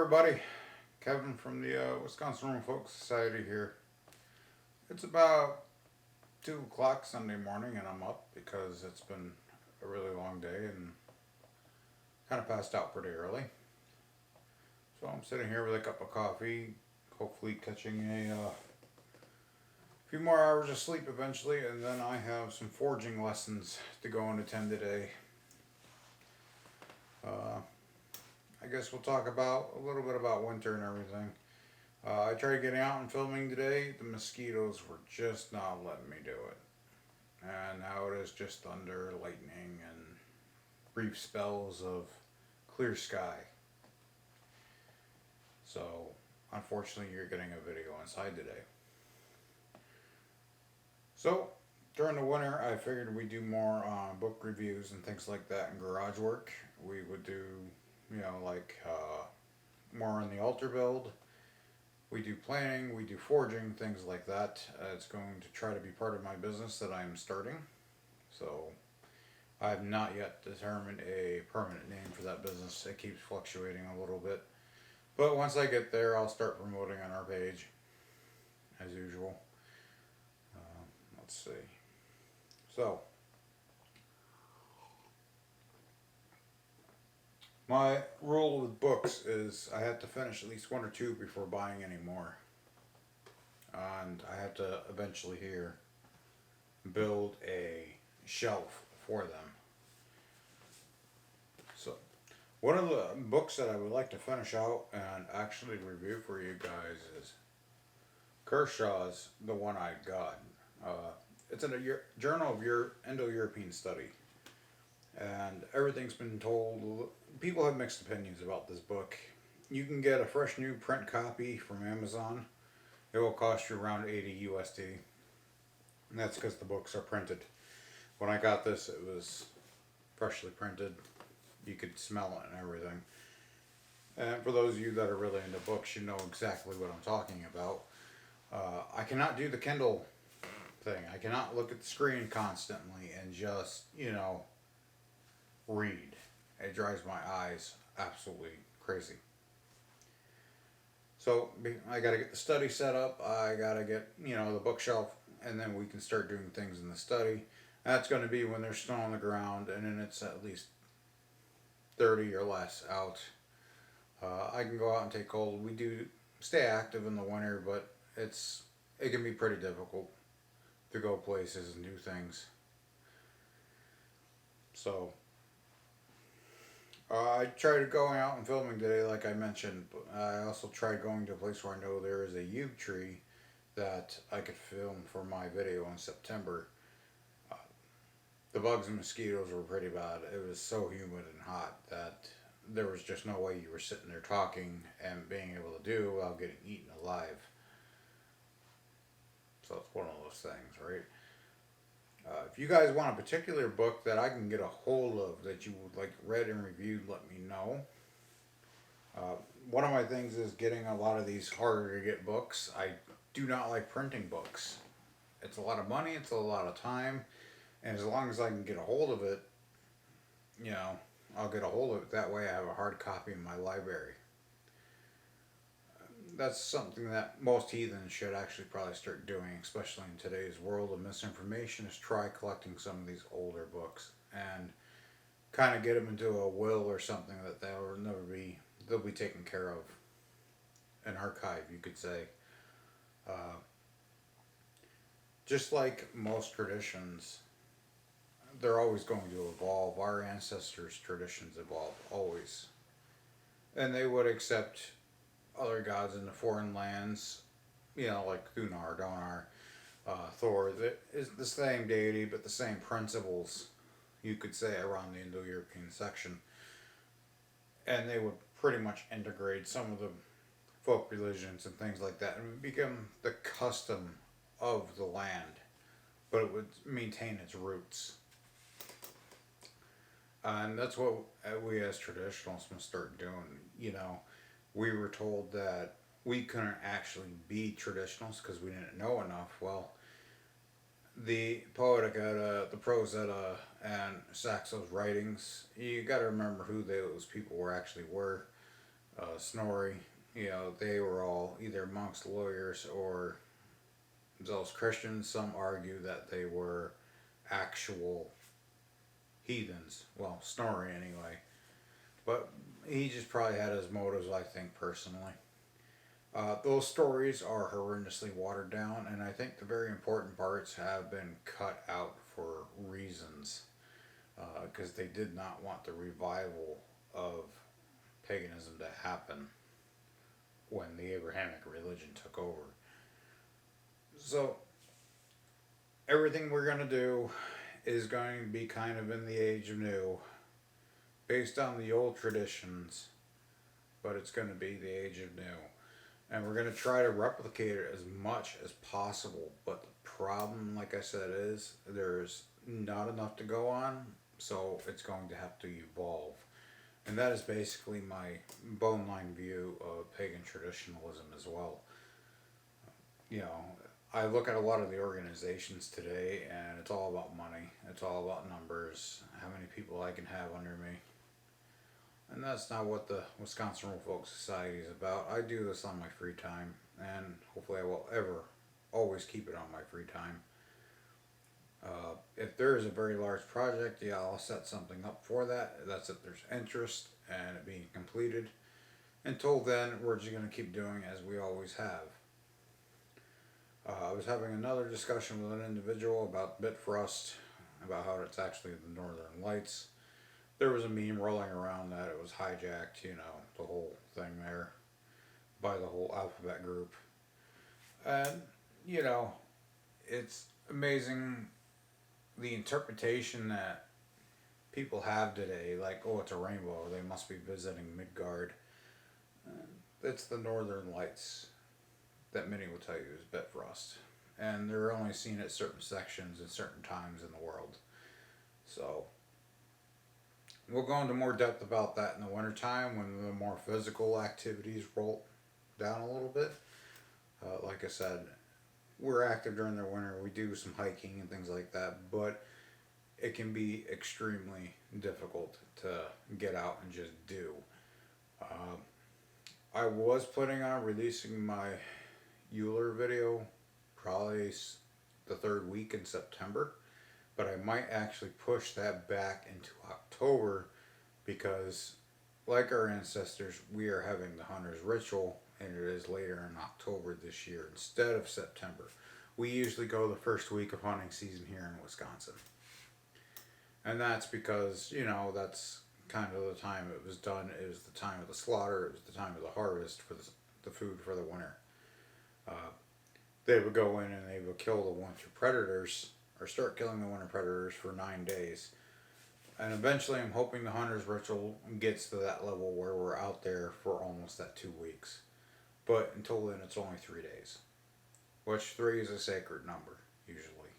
everybody. Kevin from the Wisconsin Room Folk Society here. It's about 2 o'clock Sunday morning and I'm up because it's been a really long day and kind of passed out pretty early. So I'm sitting here with a cup of coffee, hopefully catching a few more hours of sleep eventually, and then I have some forging lessons to go and attend today. I guess we'll talk about a little bit about winter and everything. I tried getting out and filming today. The mosquitoes were just not letting me do it. And now it is just thunder, lightning, and brief spells of clear sky. So, unfortunately, you're getting a video inside today. So, during the winter, I figured we'd do more book reviews and things like that and garage work. We would do, more on the altar build. We do planning, we do forging, things like that. It's going to try to be part of my business that I'm starting. So, I have not yet determined a permanent name for that business. It keeps fluctuating a little bit. But once I get there, I'll start promoting on our page, as usual. Let's see. So, my rule with books is I have to finish at least one or two before buying any more. And I have to eventually here build a shelf for them. So, one of the books that I would like to finish out and actually review for you guys is Kershaw's The One-Eyed God. It's in a Journal of Indo-European Study. And everything's been told. People have mixed opinions about this book. You can get a fresh new print copy from Amazon. It will cost you around 80 USD. And that's because the books are printed. When I got this, it was freshly printed. You could smell it and everything. And for those of you that are really into books, you know exactly what I'm talking about. I cannot do the Kindle thing. I cannot look at the screen constantly and just, read. It drives my eyes absolutely crazy. So I got to get the study set up. I got to get, the bookshelf, and then we can start doing things in the study. That's going to be when there's snow on the ground and then it's at least 30 or less out. I can go out and take cold. We do stay active in the winter, but it can be pretty difficult to go places and do things. So I tried going out and filming today, like I mentioned. But I also tried going to a place where I know there is a yew tree that I could film for my video in September. The bugs and mosquitoes were pretty bad. It was so humid and hot that there was just no way you were sitting there talking and being able to do without getting eaten alive. So it's one of those things, right? If you guys want a particular book that I can get a hold of that you would like read and reviewed, let me know. One of my things is getting a lot of these harder to get books. I do not like printing books. It's a lot of money, it's a lot of time, and as long as I can get a hold of it, I'll get a hold of it. That way I have a hard copy in my library. That's something that most heathens should actually probably start doing, especially in today's world of misinformation, is try collecting some of these older books and kind of get them into a will or something that they'll be taken care of. An archive, you could say. Just like most traditions, they're always going to evolve. Our ancestors' traditions evolve, always. And they would accept other gods in the foreign lands, like Thunar, Donar, Thor. It's the same deity, but the same principles, you could say, around the Indo-European section. And they would pretty much integrate some of the folk religions and things like that and become the custom of the land, but it would maintain its roots. And that's what we as traditionalists must start doing. We were told that we couldn't actually be traditionalists because we didn't know enough. Well, the Poetica, the Prosetta, and Saxo's writings, you got to remember who those people actually were. Snorri, they were all either monks, lawyers, or those Christians. Some argue that they were actual heathens. Well, Snorri anyway. But he just probably had his motives, I think, personally. Those stories are horrendously watered down, and I think the very important parts have been cut out for reasons. Because they did not want the revival of paganism to happen when the Abrahamic religion took over. So, everything we're going to do is going to be kind of in the age of new, based on the old traditions, but it's going to be the age of new. And we're going to try to replicate it as much as possible. But the problem, like I said, is there's not enough to go on, so it's going to have to evolve. And that is basically my bone line view of pagan traditionalism as well. You know, I look at a lot of the organizations today, and it's all about money. It's all about numbers, how many people I can have under me. And that's not what the Wisconsin Rural Folk Society is about. I do this on my free time, and hopefully I will ever, always keep it on my free time. If there is a very large project, yeah, I'll set something up for that. That's if there's interest and it being completed. Until then, we're just going to keep doing as we always have. I was having another discussion with an individual about Bitfrost, about how it's actually the Northern Lights. There was a meme rolling around that it was hijacked, the whole thing there, by the whole alphabet group. And, it's amazing the interpretation that people have today, like, oh, it's a rainbow, they must be visiting Midgard. It's the Northern Lights that many will tell you is Bitfrost. And they're only seen at certain sections at certain times in the world. So, we'll go into more depth about that in the wintertime when the more physical activities roll down a little bit. Like I said, we're active during the winter. We do some hiking and things like that, but it can be extremely difficult to get out and just do. I was planning on releasing my Euler video probably the third week in September, but I might actually push that back into October because, like our ancestors, we are having the Hunter's Ritual, and it is later in October this year instead of September. We usually go the first week of hunting season here in Wisconsin. And that's because, that's kind of the time it was done. It was the time of the slaughter. It was the time of the harvest for the food for the winter. They would go in and they would kill the winter predators, or start killing the winter predators for 9 days. And eventually I'm hoping the Hunter's Ritual gets to that level where we're out there for almost that 2 weeks. But until then, it's only 3 days. Which 3 is a sacred number, usually.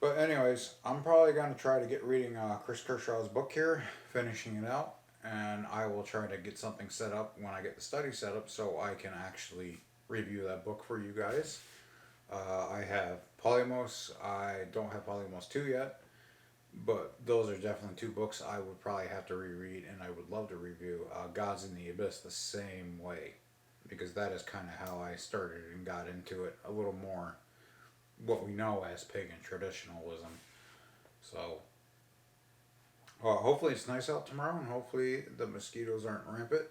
But anyways, I'm probably going to try to get reading Chris Kershaw's book here, finishing it out. And I will try to get something set up when I get the study set up so I can actually review that book for you guys. I have Polymos. I don't have Polymos 2 yet. But those are definitely 2 books I would probably have to reread, and I would love to review. Gods in the Abyss the same way, because that is kind of how I started and got into it a little more, what we know as pagan traditionalism. So, hopefully it's nice out tomorrow, and hopefully the mosquitoes aren't rampant.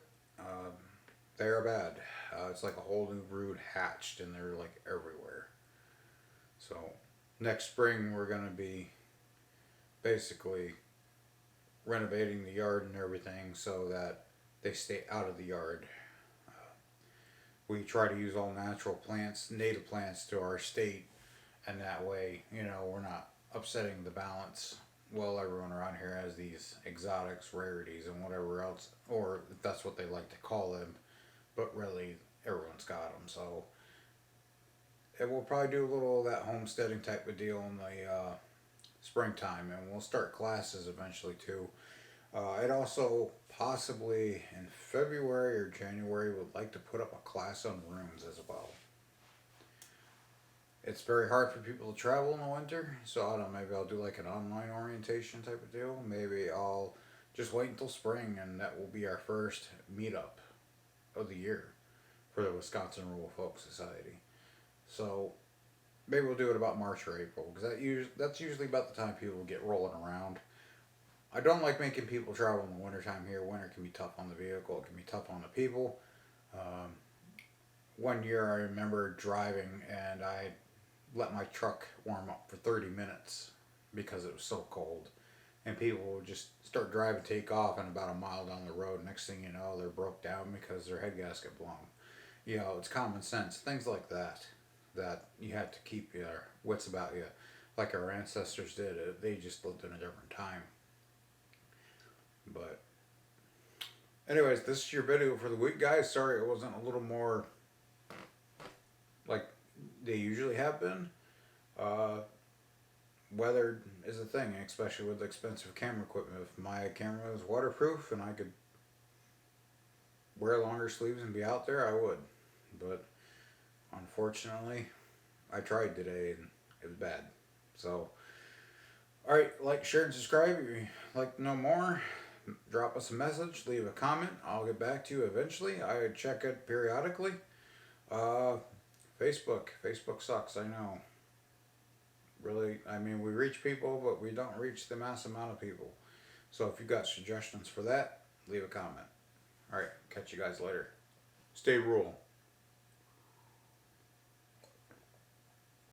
They are bad. It's like a whole new brood hatched, and they're like everywhere. So, next spring we're going to be basically renovating the yard and everything so that they stay out of the yard. We try to use all natural plants, native plants to our state, and that way, we're not upsetting the balance. Well, everyone around here has these exotics, rarities, and whatever else, or that's what they like to call them, but really everyone's got them. So it will probably do a little of that homesteading type of deal in the springtime, and we'll start classes eventually too. I'd also possibly in February or January would like to put up a class on runes as well. It's very hard for people to travel in the winter, so I don't know, maybe I'll do like an online orientation type of deal. Maybe I'll just wait until spring, and that will be our first meetup of the year for the Wisconsin Rural Folk Society. So maybe we'll do it about March or April, because that's usually about the time people get rolling around. I don't like making people travel in the wintertime here. Winter can be tough on the vehicle, it can be tough on the people. Um, One year I remember driving and I let my truck warm up for 30 minutes because it was so cold. And people would just start driving, take off, and about a mile down the road, next thing you know, they're broke down because their head gasket blown. You know, it's common sense, things like that, that you have to keep your wits about you, like our ancestors did. They just lived in a different time. But, anyways, this is your video for the week, guys. Sorry it wasn't a little more like they usually have been. Uh, Weather is a thing, especially with expensive camera equipment. If my camera was waterproof and I could wear longer sleeves and be out there, I would. But unfortunately, I tried today and it was bad. So, alright, like, share, and subscribe if you'd like to know more. Drop us a message, leave a comment. I'll get back to you eventually. I check it periodically. Uh, Facebook sucks, I know. Really, I mean, we reach people, but we don't reach the mass amount of people. So if you've got suggestions for that, leave a comment. Alright, catch you guys later. Stay rural.